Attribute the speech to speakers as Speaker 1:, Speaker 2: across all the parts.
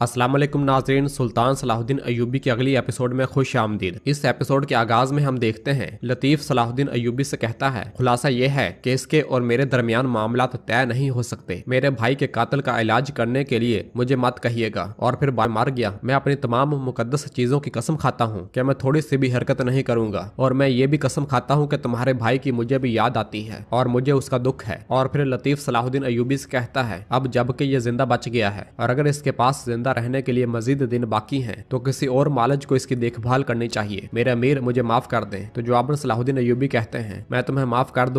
Speaker 1: अस्सलाम वालेकुम नाज़रीन, सुल्तान सलाहुद्दीन अय्यूबी की अगली एपिसोड में खुश आमदीद। इस एपिसोड के आगाज में हम देखते हैं लतीफ सलाहुद्दीन अय्यूबी से कहता है, खुलासा यह है कि इसके और मेरे दरमियान मामला तो तय नहीं हो सकते। मेरे भाई के कातिल का इलाज करने के लिए मुझे मत कहिएगा। और फिर मार गया। मैं अपनी तमाम मुकद्दस चीजों की कसम खाता हूँ कि मैं थोड़ी सी भी हरकत नहीं करूंगा। और मैं ये भी कसम खाता हूँ कि तुम्हारे भाई की मुझे भी याद आती है और मुझे उसका दुख है। और फिर लतीफ सलाहुद्दीन अय्यूबी से कहता है, अब जबकि ये जिंदा बच गया है और अगर इसके पास जिंदा रहने के लिए मजीद दिन बाकी हैं तो किसी और मालिज को इसकी देखभाल करनी चाहिए। मेरे अमीर, मुझे माफ कर दें। तो जवाबन सलाहुद्दीन अय्यूबी कहते हैं, मैं तुम्हें माफ कर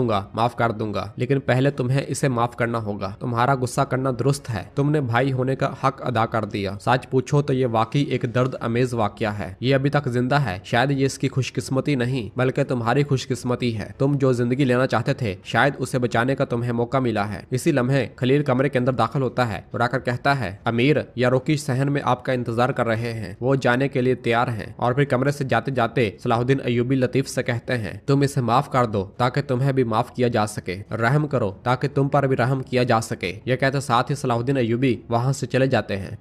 Speaker 1: दूंगा, लेकिन पहले तुम्हें इसे माफ करना होगा। तुम्हारा गुस्सा करना दुरुस्त है। तुमने भाई होने का हक अदा कर दिया। सच पूछो तो ये वाकई एक दर्द अमेज वाकया है। ये अभी तक जिंदा है। शायद ये इसकी खुशकिस्मती नहीं बल्कि तुम्हारी खुशकिस्मती है। तुम जो जिंदगी लेना चाहते थे, शायद उसे बचाने का तुम्हें मौका मिला है। इसी लम्हे खलील कमरे के अंदर दाखिल होता है और आकर कहता है, अमीर या रोकी सहन में आपका इंतजार कर रहे हैं। वो जाने के लिए तैयार हैं। और फिर कमरे से जाते जाते सलाहुद्दीन अय्यूबी लतीफ से कहते हैं, तुम इसे माफ कर दो ताकि तुम्हें भी माफ किया जा सके। रहम करो ताकि तुम पर भी रहम किया जा सके। यह कहते साथ ही सलाहुद्दीन अय्यूबी वहां से चले जाते हैं।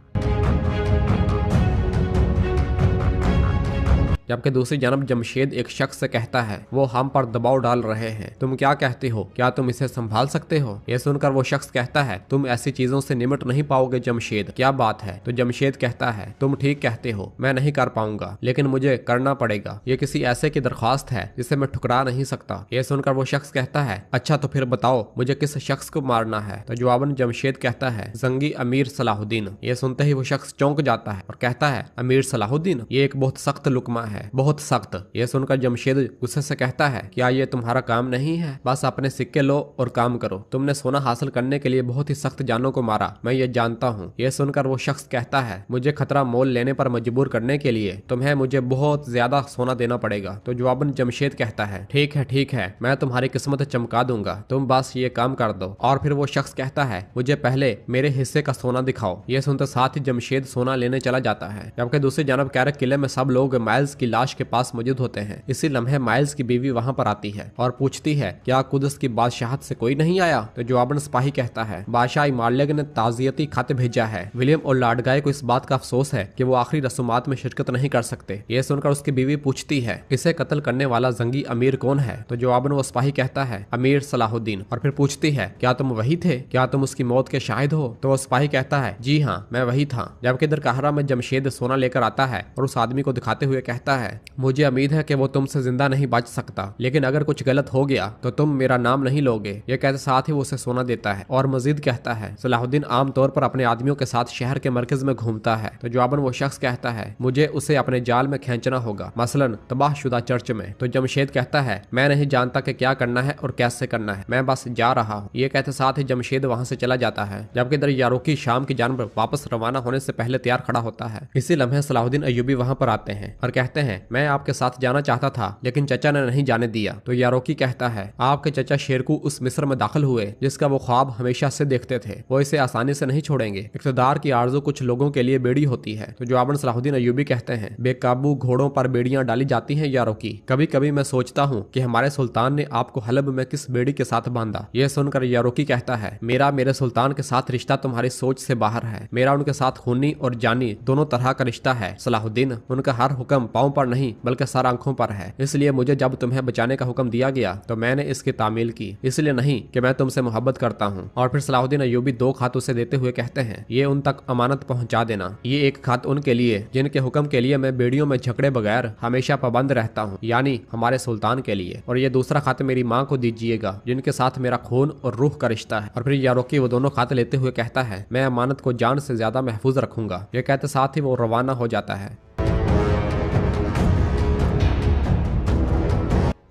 Speaker 1: जबकि दूसरी जानब जमशेद एक शख्स से कहता है, वो हम पर दबाव डाल रहे हैं। तुम क्या कहते हो? क्या तुम इसे संभाल सकते हो? यह सुनकर वो शख्स कहता है, तुम ऐसी चीजों से निमट नहीं पाओगे जमशेद। क्या बात है? तो जमशेद कहता है, तुम ठीक कहते हो, मैं नहीं कर पाऊंगा, लेकिन मुझे करना पड़ेगा। ये किसी ऐसे की दरख्वास्त है जिसे मैं ठुकरा नहीं सकता। यह सुनकर वो शख्स कहता है, अच्छा तो फिर बताओ मुझे किस शख्स को मारना है? तो जवाबन जमशेद कहता है, जंगी अमीर सलाहुद्दीन। यह सुनते ही वो शख्स चौंक जाता है और कहता है, अमीर सलाहुद्दीन, ये एक बहुत सख्त लुकमा है, बहुत सख्त। यह सुनकर जमशेद गुस्से से कहता है, क्या ये तुम्हारा काम नहीं है? बस अपने सिक्के लो और काम करो। तुमने सोना हासिल करने के लिए बहुत ही सख्त जानों को मारा, मैं ये जानता हूँ। यह सुनकर वो शख्स कहता है, मुझे खतरा मोल लेने पर मजबूर करने के लिए तुम्हें मुझे बहुत ज्यादा सोना देना पड़ेगा। तो जवाबन जमशेद कहता है, ठीक है, मैं तुम्हारी किस्मत चमका दूंगा, तुम बस ये काम कर दो। और फिर वो शख्स कहता है, मुझे पहले मेरे हिस्से का सोना दिखाओ। यह सुनते साथ ही जमशेद सोना लेने चला जाता है। जबकि दूसरी जानब कैरक किले में सब लोग माइल्स की लाश के पास मौजूद होते हैं। इसी लम्हे माइल्स की बीवी वहां पर आती है और पूछती है, क्या कुदस की बादशाहत से कोई नहीं आया? तो जवाबन सिपाही कहता है, बादशाह इमारलेग ने ताजियती खत भेजा है। विलियम और लॉर्ड गाय को इस बात का अफसोस है कि वो आखिरी रसूमात में शिरकत नहीं कर सकते। यह सुनकर उसकी बीवी पूछती है, इसे कत्ल करने वाला जंगी अमीर कौन है? तो जवाबन वो सिपाही कहता है, अमीर सलाहुद्दीन। और फिर पूछती है, क्या तुम वही थे? क्या तुम उसकी मौत के शाहिद हो? तो वो सिपाही कहता है, जी हाँ, मैं वही था। जबकि इधर कहरा में जमशेद सोना लेकर आता है और उस आदमी को दिखाते हुए कहता है, मुझे उम्मीद है कि वो तुमसे जिंदा नहीं बच सकता, लेकिन अगर कुछ गलत हो गया तो तुम मेरा नाम नहीं लोगे। ये कहते साथ ही वो उसे सोना देता है और मजीद कहता है, सलाहुद्दीन आमतौर पर अपने आदमियों के साथ शहर के मरकज में घूमता है। तो जवाबन वो शख्स कहता है, मुझे उसे अपने जाल में खींचना होगा, मसलन तबाहशुदा चर्च में। तो जमशेद कहता है, मैं नहीं जानता कि क्या करना है और कैसे करना है, मैं बस जा रहा हूँ। ये कहते साथ ही जमशेद वहां से चला जाता है। जबकि इधर यारोकी शाम की जानब वापस रवाना होने से पहले तैयार खड़ा होता है। इसी लम्हे सलाहुद्दीन अय्यूबी वहां पर आते हैं और कहते हैं, मैं आपके साथ जाना चाहता था लेकिन चचा ने नहीं जाने दिया। तो यारोकी कहता है, आपके चचा शेरकू उस मिस्र में दाखिल हुए जिसका वो ख्वाब हमेशा से देखते थे। वो इसे आसानी से नहीं छोड़ेंगे। इक़्तिदार की आरज़ू कुछ लोगों के लिए बेड़ी होती है। तो जवाबन सलाहुद्दीन अय्यूबी कहते हैं, बेकाबू घोड़ों पर बेड़ियां डाली जाती हैं यारोकी। कभी कभी मैं सोचता हूँ कि हमारे सुल्तान ने आपको हलब में किस बेड़ी के साथ बांधा। यह सुनकर यारोकी कहता है, मेरे सुल्तान के साथ रिश्ता तुम्हारी सोच से बाहर है। मेरा उनके साथ खूनी और जानी दोनों तरह का रिश्ता है सलाहुद्दीन। उनका हर हुक्म पाँव पर नहीं बल्कि सर आंखों पर है। इसलिए मुझे जब तुम्हें बचाने का हुक्म दिया गया तो मैंने इसकी तामील की, इसलिए नहीं कि मैं तुमसे मोहब्बत करता हूँ। और फिर सलाहुद्दीन अय्यूबी 2 खत उसे देते हुए कहते हैं, ये उन तक अमानत पहुँचा देना। ये एक खत उनके लिए जिनके हुक्म के लिए मैं बेड़ियों में झगड़े बगैर हमेशा पाबंद रहता हूँ, यानी हमारे सुल्तान के लिए। और ये दूसरा खत मेरी माँ को दीजिएगा जिनके साथ मेरा खून और रूह का रिश्ता है। और फिर यारोकी वो दोनों खत लेते हुए कहता है, मैं अमानत को जान से ज्यादा महफूज रखूंगा। ये कहते साथ ही वो रवाना हो जाता है।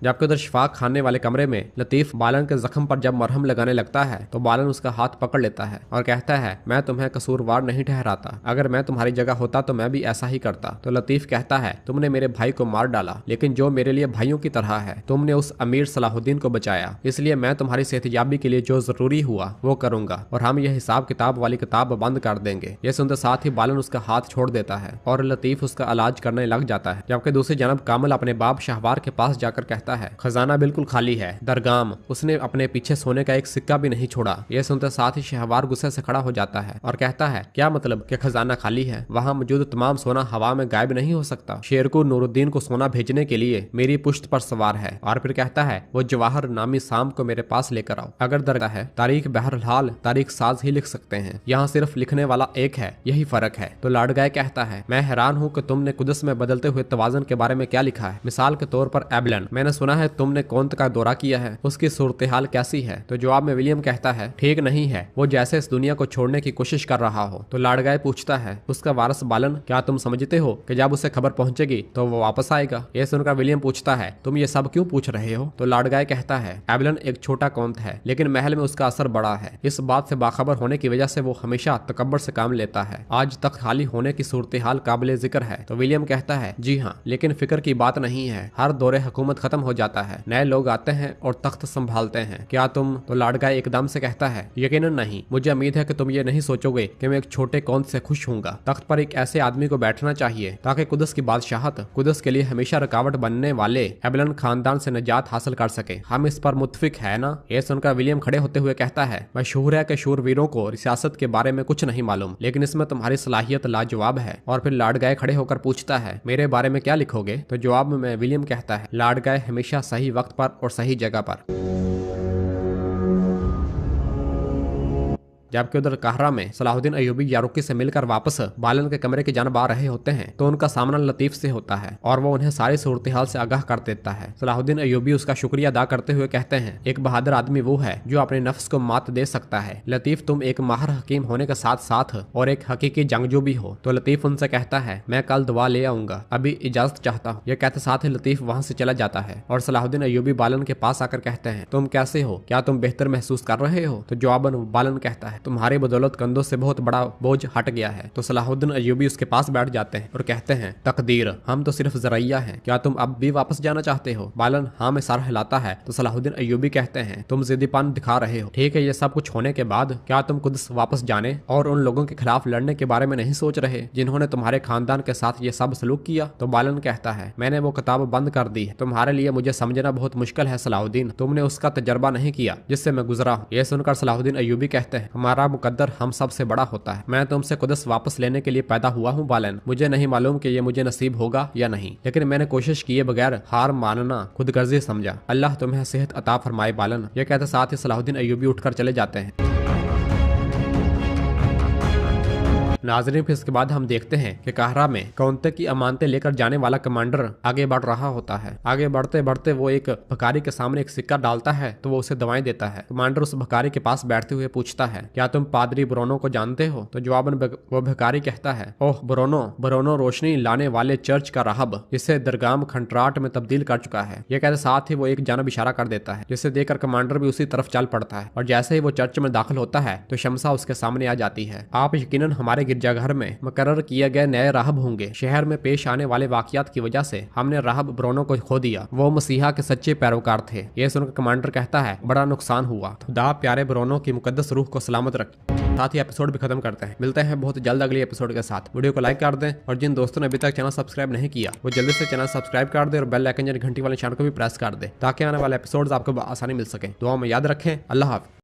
Speaker 1: जबकि उधर शिफाक खाने वाले कमरे में लतीफ बालन के जख्म पर जब मरहम लगाने लगता है तो बालन उसका हाथ पकड़ लेता है और कहता है, मैं तुम्हें कसूरवार नहीं ठहराता, अगर मैं तुम्हारी जगह होता तो मैं भी ऐसा ही करता। तो लतीफ कहता है, तुमने मेरे भाई को मार डाला, लेकिन जो मेरे लिए भाइयों की तरह है। तुमने उस अमीर सलाहुद्दीन को बचाया, इसलिए मैं तुम्हारी सेहतयाबी के लिए जो जरूरी हुआ वो करूंगा और हम यह हिसाब किताब वाली किताब बंद कर देंगे। ये सुनते साथ ही बालन उसका हाथ छोड़ देता है और लतीफ उसका इलाज करने लग जाता है। जबकि दूसरी जानब कामिल अपने बाप शाहवार के पास जाकर कहता कहता है खजाना बिल्कुल खाली है दरगाम, उसने अपने पीछे सोने का एक सिक्का भी नहीं छोड़ा। यह सुनते साथ ही शहवार गुस्से से खड़ा हो जाता है और कहता है क्या मतलब कि खजाना खाली है, वहाँ मौजूद तमाम सोना हवा में गायब नहीं हो सकता। शेरकुर नूरुद्दीन को सोना भेजने के लिए मेरी पुश्त पर सवार है। और फिर कहता है वो जवाहर नामी शाम को मेरे पास लेकर आओ। अगर दरगाह है तारीख बहरहाल तारीख साज ही लिख सकते हैं, यहाँ सिर्फ लिखने वाला एक है, यही फर्क है। तो लाडगाय कहता है मैं हैरान हूँ कि तुमने कुदस में बदलते हुए तवाज़ुन के बारे में क्या लिखा है। मिसाल के तौर पर एबलन, मैंने सुना है तुमने कौंत का दौरा किया है, उसकी सूरत हाल कैसी है। तो जवाब में विलियम कहता है ठीक नहीं है, वो जैसे इस दुनिया को छोड़ने की कोशिश कर रहा हो। तो लाडगाय पूछता है उसका वारस बालन, क्या तुम समझते हो कि जब उसे खबर पहुंचेगी तो वो वापस आएगा। यह सुनकर विलियम पूछता है तुम ये सब क्यों पूछ रहे हो। तो लाडगाय कहता है एबलन एक छोटा कौंत है लेकिन महल में उसका असर बड़ा है। इस बात से बाखबर होने की वजह से वो हमेशा तकब्बर से काम लेता है। आज तक खाली होने की सूरत हाल काबिल जिक्र है। तो विलियम कहता है जी हाँ, लेकिन फिक्र की बात नहीं है, हर दौरे हुकूमत खत्म हो जाता है, नए लोग आते हैं और तख्त संभालते हैं। क्या तुम। तो लाडगाय एकदम से कहता है यकीनन नहीं, मुझे उम्मीद है कि तुम ये नहीं सोचोगे कि मैं एक छोटे कौंत से खुश हूँगा। तख्त पर एक ऐसे आदमी को बैठना चाहिए ताकि कुदस की बादशाहत कुदस के लिए हमेशा रुकावट बनने वाले एबलन खानदान से निजात हासिल कर सके। हम इस पर मुत्फिक है ना। ये सुनकर विलियम खड़े होते हुए कहता है मशहूर है कि शूरवीरों को सियासत के बारे में कुछ नहीं मालूम, लेकिन इसमें तुम्हारी सलाहियत लाजवाब है। और फिर लाडगाय खड़े होकर पूछता है मेरे बारे में क्या लिखोगे। तो जवाब में विलियम कहता है लाडगाय हमेशा सही वक्त पर और सही जगह पर। जबकि उधर कहरा में सलाहुद्दीन अयूबी यारुकी से मिलकर वापस बालन के कमरे की जानब आ रहे होते हैं तो उनका सामना लतीफ से होता है और वो उन्हें सारी सूरत हाल से आगाह कर देता है। सलाहुद्दीन अयूबी उसका शुक्रिया अदा करते हुए कहते हैं एक बहादुर आदमी वो है जो अपने नफ्स को मात दे सकता है। लतीफ तुम एक माहिर हकीम होने के साथ साथ और एक हकीकी जंगजू भी हो। तो लतीफ उनसे कहता है मैं कल दवा ले आऊंगा, अभी इजाजत चाहता हूँ। यह कहते साथ ही लतीफ वहाँ से चला जाता है और सलाहुद्दीन अयूबी बालन के पास आकर कहते हैं तुम कैसे हो, क्या तुम बेहतर महसूस कर रहे हो। तो जवाबन बालन कहता है तुम्हारी बदौलत कंधों से बहुत बड़ा बोझ हट गया है। तो सलाहुद्दीन अयूबी उसके पास बैठ जाते हैं और कहते हैं तकदीर, हम तो सिर्फ जरैया हैं, क्या तुम अब भी वापस जाना चाहते हो। बालन हाँ में सर हिलाता है। तो सलाहुद्दीन अयूबी कहते हैं तुम जिद्दीपन दिखा रहे हो, ठीक है ये सब कुछ होने के बाद क्या तुम कुदस वापस जाने और उन लोगों के खिलाफ लड़ने के बारे में नहीं सोच रहे जिन्होंने तुम्हारे खानदान के साथ ये सब सलूक किया। तो बालन कहता है मैंने वो किताब बंद कर दी है, तुम्हारे लिए मुझे समझना बहुत मुश्किल है सलाहुद्दीन, तुमने उसका तजर्बा नहीं किया जिससे मैं गुजरा हूँ। ये सुनकर सलाहुद्दीन अयूबी कहते हैं हमारा मुकद्दर हम सब से बड़ा होता है, मैं तुमसे कुदस वापस लेने के लिए पैदा हुआ हूँ बालन, मुझे नहीं मालूम कि ये मुझे नसीब होगा या नहीं, लेकिन मैंने कोशिश किए बगैर हार मानना खुदगर्जी समझा। अल्लाह तुम्हें सेहत अता फरमाए बालन। ये कहते साथ ही सलाहुद्दीन अयूबी उठकर चले जाते हैं। नाज़रीन फिर इसके बाद हम देखते हैं कि कहरा में कौंते की अमानतें लेकर जाने वाला कमांडर आगे बढ़ रहा होता है। आगे बढ़ते बढ़ते वो एक भिखारी के सामने एक सिक्का डालता है तो वो उसे दवाएं देता है। कमांडर उस भिखारी के पास बैठते हुए पूछता है क्या तुम पादरी ब्रोनो को जानते हो। तो जवाबन वो भिखारी कहता है ओह ब्रोनो रोशनी लाने वाले चर्च का राहब जिसे दरगाम खंडराट में तब्दील कर चुका है। ये कहते साथ ही वो एक जानब इशारा कर देता है जिसे देखकर कमांडर भी उसी तरफ चल पड़ता है और जैसे ही वो चर्च में दाखिल होता है तो शमसा उसके सामने आ जाती है। आप यकीनन हमारे गिरजाघर में मुकर्रर किए गए नए राहब होंगे। शहर में पेश आने वाले वाकयात की वजह से हमने राहब ब्रोनो को खो दिया, वो मसीहा के सच्चे पैरोकार थे। यह सुनकर कमांडर कहता है बड़ा नुकसान हुआ, खुदा प्यारे ब्रोनो की मुकद्दस रूह को सलामत रखे। साथ ही एपिसोड भी खत्म करते हैं, मिलते हैं बहुत जल्द अगले एपिसोड के साथ। वीडियो को लाइक कर दें और जिन दोस्तों ने अभी तक चैनल सब्सक्राइब नहीं किया वो जल्दी से चैनल सब्सक्राइब कर दे और बेल आइकन यानी घंटी वाले निशान को भी प्रेस कर दे ताकि आने वाले एपिसोड्स आपको आसानी मिल सके। दुआ में याद रखें। अल्लाह हाफ़िज़।